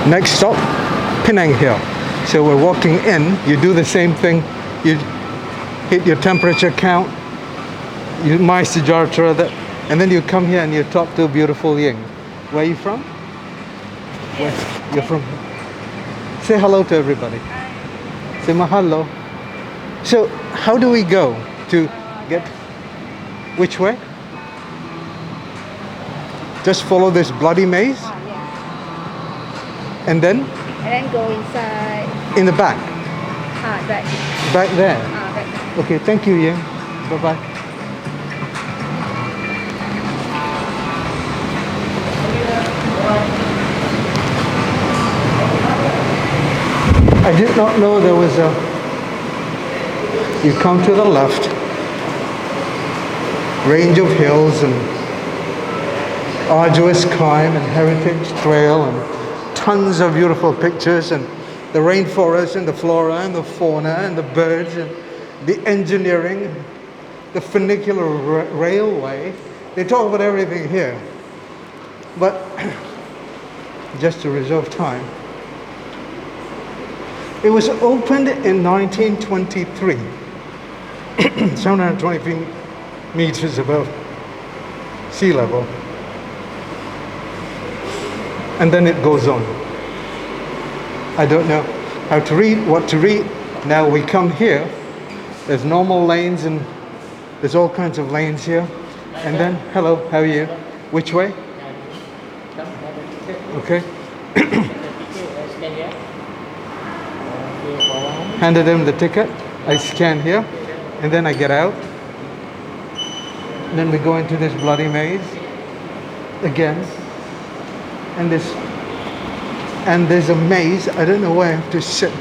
Next stop, Penang Hill. So we're walking in. You do the same thing. You hit your temperature count. You my Georgetown, and then you come here and you talk to a beautiful Ying. Where are you from? Where? You're from? Say hello to everybody. Say mahalo. So how do we go to get? Which way? Just follow this bloody maze. And then? And then go inside. In the back? Back. Back there? Back. Okay, thank you, Ying. Bye-bye. I did not know there was a... You come to the left, range of hills and arduous climb and heritage trail and tons of beautiful pictures and the rainforest and the flora and the fauna and the birds and the engineering, the funicular railway. They talk about everything here. But just to reserve time, it was opened in 1923, 723 meters above sea level. And then it goes on. I don't know how to read, what to read. Now we come here, there's normal lanes and there's all kinds of lanes here. And then, hello, how are you? Which way? Okay. Handed him the ticket. I scan here, and then I get out. And then we go into this bloody maze again. And there's a maze. I don't know where I have to sit.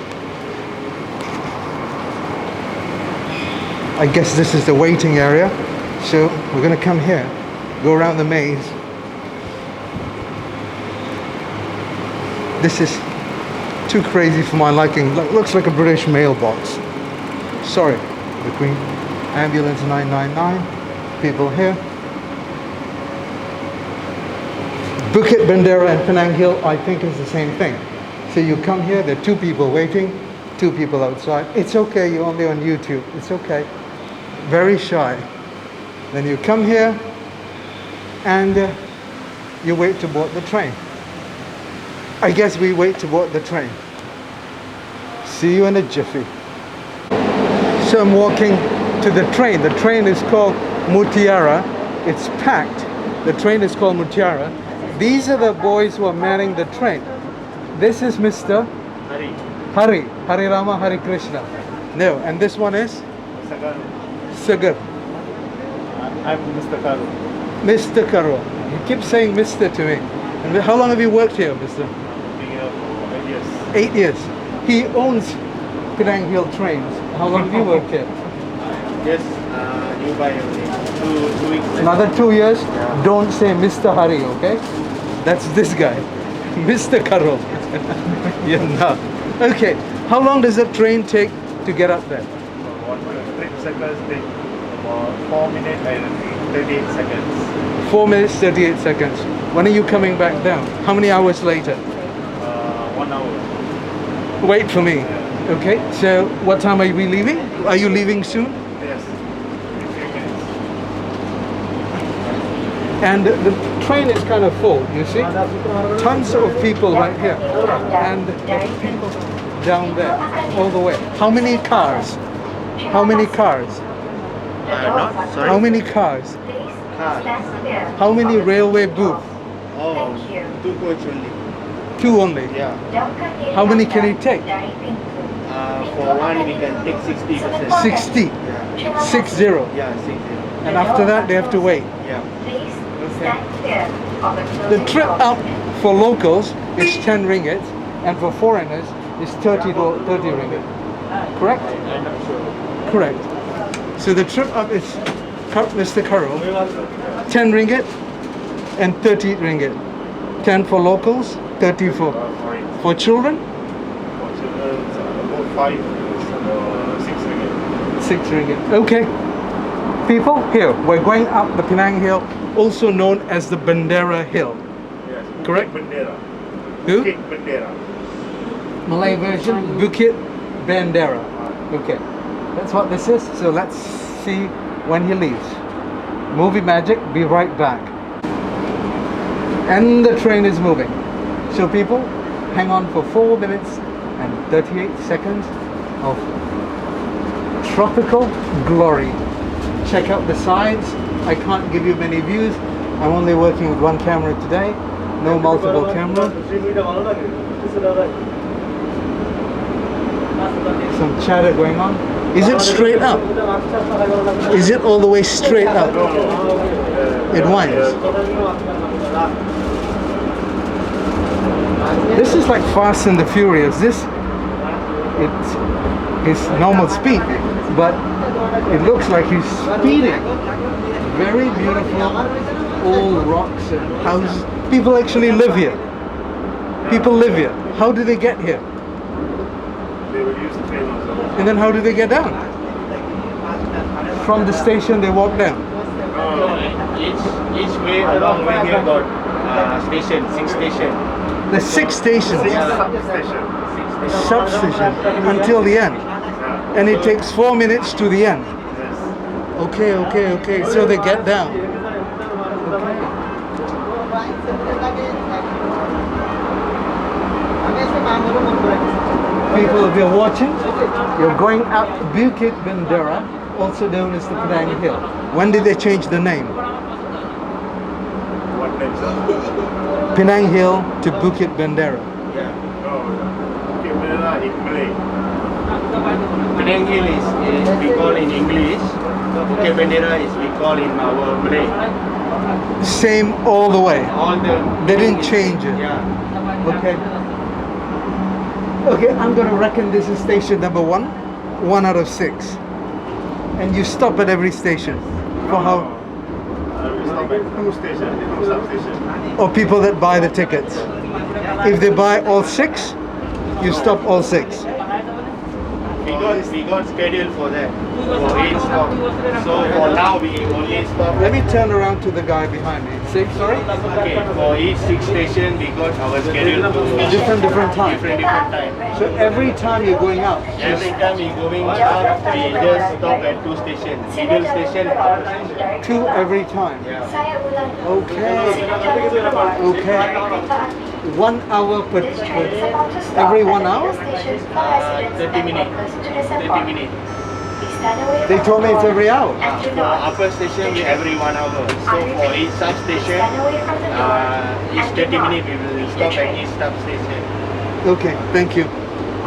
I guess this is the waiting area. So we're going to come here, go around the maze. This is too crazy for my liking. Looks like a British mailbox. Sorry, the Queen. Ambulance 999. People here. Bukit Bendera and Penang Hill, I think, is the same thing. So you come here, there are two people waiting, two people outside. It's okay, you're only on YouTube. It's okay. Very shy. Then you come here and you wait to board the train. I guess we wait to board the train. See you in a jiffy. So I'm walking to the train. The train is called Mutiara. It's packed. The train is called Mutiara. These are the boys who are manning the train. This is Mr. Hari Rama, Hari Krishna. No, and this one is? Sagar. I'm Mr. Karo. Mr. Karo. He keeps saying Mr. to me. And how long have you worked here, Mr.? Been here for 8 years. 8 years. He owns Penang Hill trains. How long have you worked here? Yes, new by only 2 weeks. Another 2 years? Yeah. Don't say Mr. Hari, okay? That's this guy. Mr. Karo. Yeah, no. Okay, how long does the train take to get up there? 1 seconds take about 4 minutes and 38 seconds. 4 minutes, 38 seconds. When are you coming back down? How many hours later? 1 hour. Wait for me. Okay, so what time are we leaving? Are you leaving soon? Yes, in a few minutes. And the train is kind of full, you see? Tons of people right here. And people down there, all the way. How many cars? How many cars? Not, sorry? How many cars? Cars. How many railway booths? Oh, 2 coach only. 2 only. Yeah. How many can it take? For one, we can take 60%. 60. Yeah. 60. Yeah, 60. And after that, they have to wait. Yeah. The trip up for locals is 10 ringgit, and for foreigners is 30 ringgit. Correct? I'm not sure. Correct. So the trip up is, Mr. Karo, 10 ringgit and 30 ringgit. 10 for locals, 30 for children? For children, it's about 5, 6 ringgit. 6 ringgit. Okay. People, here, we're going up the Penang Hill, also known as the Bendera Hill. Yes. Correct? Bendera. Who? Bukit Bendera. Malay version, Bukit Bendera. Okay, that's what this is. So let's see when he leaves. Movie magic, be right back. And the train is moving. So people, hang on for 4 minutes and 38 seconds of tropical glory. Check out the sides. I can't give you many views. I'm only working with one camera today. No multiple camera. Some chatter going on. Is it straight up? Is it all the way straight up? It winds. This is like Fast and the Furious. It's his normal speed, but it looks like he's speeding. Very beautiful old rocks and houses. People actually live here. People live here. How do they get here? They will use trains. And then how do they get down? From the station they walk down. Each way along way here got station, 6 station. There's 6 stations. Substation. Substation until the end. And it takes 4 minutes to the end. Yes. Okay. So they get down. People, if you're watching, you're going up Bukit Bendera, also known as the Penang Hill. When did they change the name? What name, sir? Penang Hill to Bukit Bendera. Yeah. Bukit Bendera in Malay. Penang Hill is we call in English. Bukit Bendera is we call in our Malay. Same all the way. All the They didn't change it. Yeah. Okay. Okay, I'm gonna reckon this is station number 1. 1 out of 6. And you stop at every station. For how? We stop at 2 stations, 2 substations. Or people that buy the tickets. If they buy all 6, you stop all 6. We got scheduled for that. For each stop. So for now we only stop. Let me turn around to the guy behind me. Say, sorry? Okay, for each 6 station we got our schedule to Different time. different time. So every time you're going out, Every time we going up, we just stop at 2 stations. Middle station, upper station. 2 every time. Yeah. Okay. 1 hour per every 1 hour? 30 minutes. 30 minutes. They told me it's every hour. For upper station, we every 1 hour. So for each substation, each 30 minutes we will stop at each substation. Okay, thank you.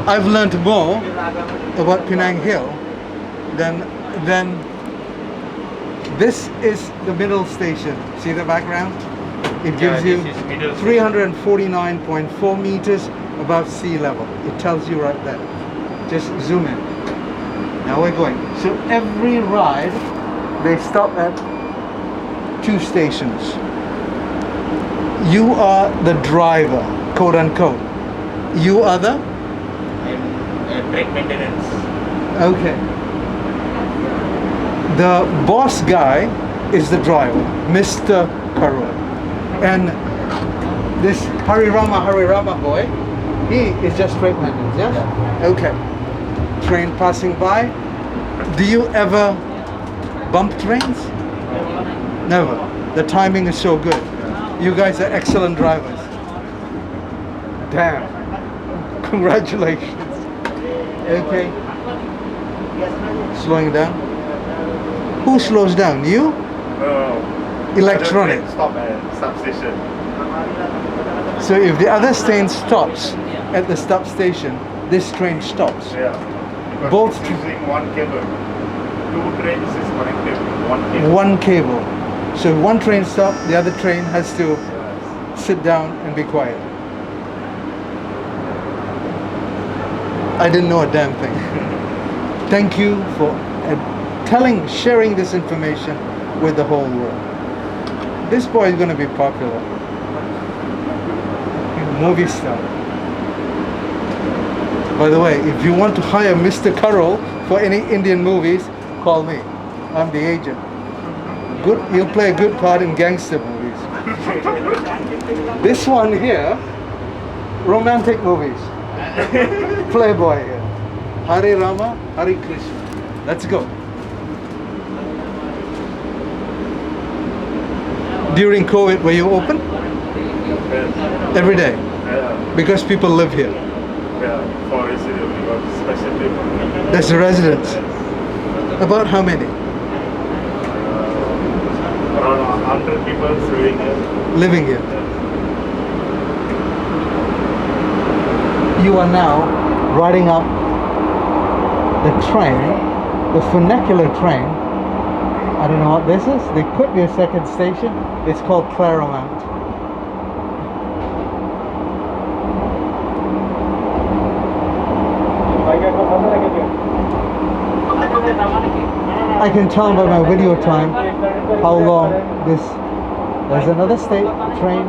I've learned more about Penang Hill than this is the middle station. See the background? It gives Yeah, you this is middle 349.4 meters above sea level. It tells you right there. Just zoom in. Now we're going. So every ride, they stop at 2 stations. You are the driver, quote unquote. You are the? And track maintenance. Okay. The boss guy is the driver, Mr. Karo. And this Harirama boy, he is just track maintenance, yes? Okay. Train passing by. Do you ever bump trains? Never. The timing is so good. You guys are excellent drivers. Damn. Congratulations. Okay. Slowing down. Who slows down? You? Electronic. Stop at substation. So if the other train stops at the stop station, this train stops. Yeah. Because Both it's using one cable. 2 trains is connected with one cable. One cable. So if one train stops, the other train has to sit down and be quiet. I didn't know a damn thing. Thank you for sharing this information with the whole world. This boy is going to be popular. Movie star. By the way, if you want to hire Mr. Carroll for any Indian movies, call me. I'm the agent. Good, he'll play a good part in gangster movies. This one here Romantic movies. Playboy here. Hare Rama, Hare Krishna. Let's go. During COVID, were you open? Yeah. Every day? Yeah. Because people live here. Yeah. For resident, we got special people. That's the residents. About how many? Around 100 people living here. Living here. You are now riding up the train, the funicular train. I don't know what this is. There could be a second station. It's called Claremont. I can tell by my video time how long this. There's another state train.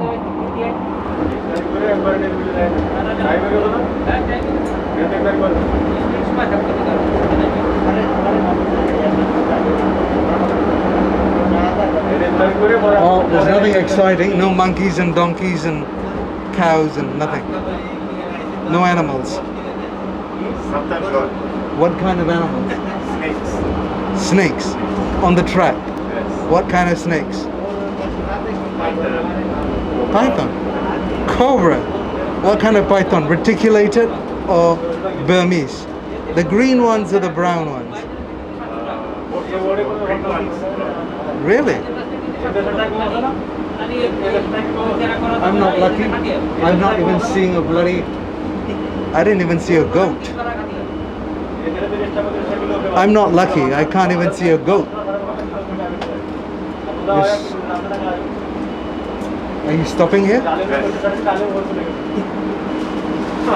Well, there's nothing exciting. No monkeys and donkeys and cows and nothing. No animals. Sometimes got What kind of animals? snakes. Snakes on the track. Yes. What kind of snakes? Python. Python. Cobra. What kind of python? Reticulated or Burmese? The green ones or the brown ones? Big ones. Really? I'm not lucky. I'm not even seeing a bloody... I didn't even see a goat. I'm not lucky. I can't even see a goat. Yes. Are you stopping here?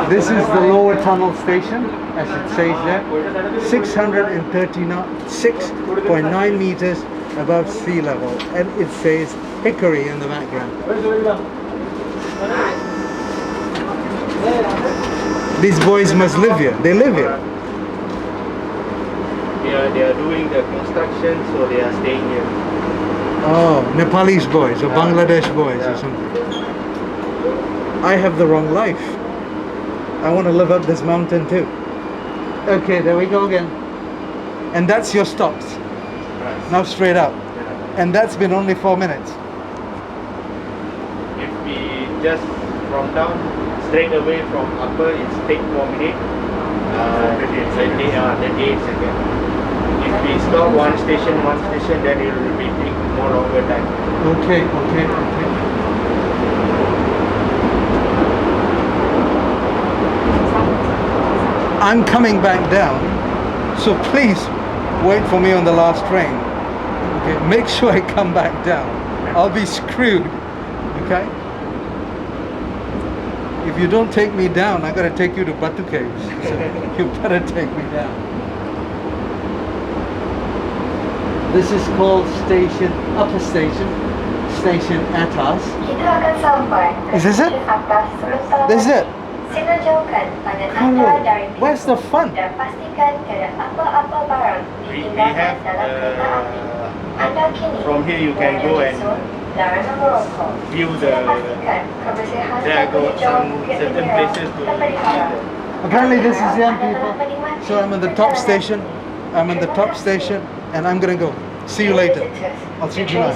This is the lower tunnel station, as it says there. 636.9 meters above sea level, and it says Hickory in the background. These boys must live here. They live here. They are doing the construction, so they are staying here. Oh, Nepalese boys or Bangladesh boys or something. I have the wrong life. I want to live up this mountain too. Okay, there we go again. And that's your stops. Right. Now straight up. Yeah. And that's been only 4 minutes. If we just from down straight away from upper, it's take 4 minutes. 38 seconds. If we stop one station, then it will be take more longer time. Okay. I'm coming back down, so please wait for me on the last train. Okay, make sure I come back down. I'll be screwed. Okay? If you don't take me down, I gotta take you to Batu Caves. So you better take me down. This is called station, upper station, station Atas. Kita akan sampai ke Is this it? stesen atas sebentar This is lagi. it? Sila jauhkan pandangan Hello. anda dari pintu Where's the fun? dan pastikan tiada apa-apa barang We ditinggalkan have dalam kereta api. Anda kini from here you can berada go di and zon larangan merokok. view Sila the. pastikan kebersihan There dan go hijau some Bukit certain Bendera places to terpelihara. Apparently this is young Anda people. telah menikmati So I'm in the top perjalanan. station. I'm in the top station and I'm gonna go. See you later. I'll see you tonight.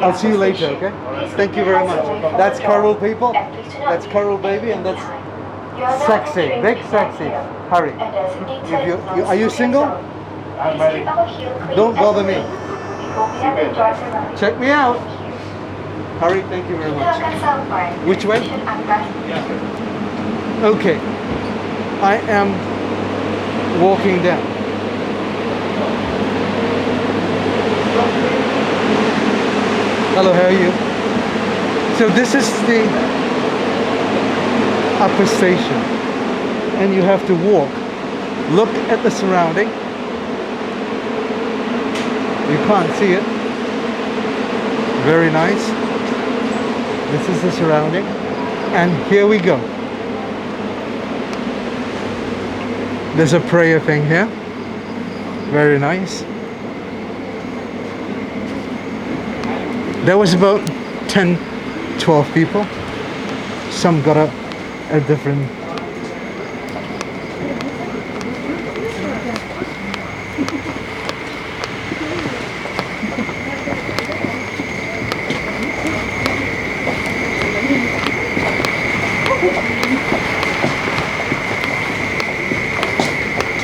I'll see you later, okay? Thank you very much. That's Coral people. That's Coral baby and that's sexy. Big sexy. Hurry. Are you single? I'm married. Don't bother me. Check me out. Hurry, thank you very much. Which way? Okay. I am walking down. Hello, how are you? So this is the upper station and you have to walk. Look at the surrounding. You can't see it. Very nice. This is the surrounding. And here we go. There's a prayer thing here. Very nice. There was about 10, 12 people. Some got up a different.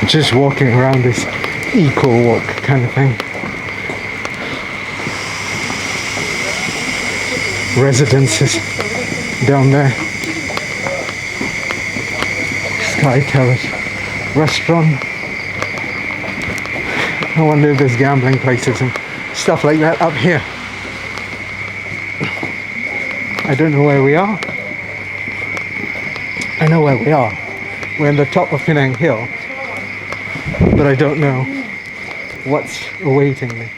Just walking around this eco walk kind of thing. Residences down there. Sky Terrace restaurant. I wonder if there's gambling places and stuff like that up here. I don't know where we are. I know where we are. We're on the top of Penang Hill, but I don't know what's awaiting me.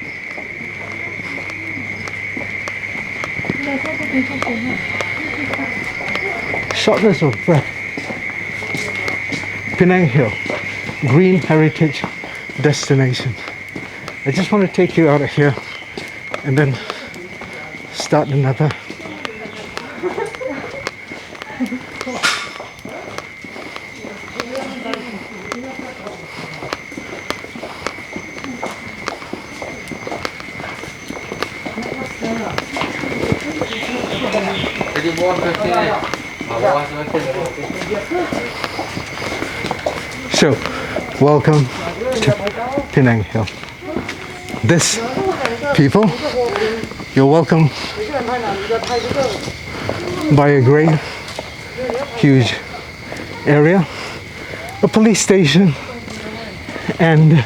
Shortness of breath. Penang Hill, Green Heritage Destination. I just want to take you out of here and then start another. So, welcome to Penang Hill. This, people, you're welcome by a great, huge area, a police station, and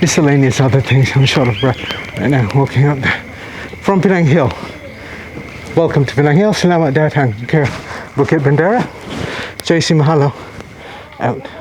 miscellaneous other things. I'm short of breath right now walking up there from Penang Hill. Welcome to Penang Hill. Selamat datang ke Bukit Bendera. JC Mahalo. Out.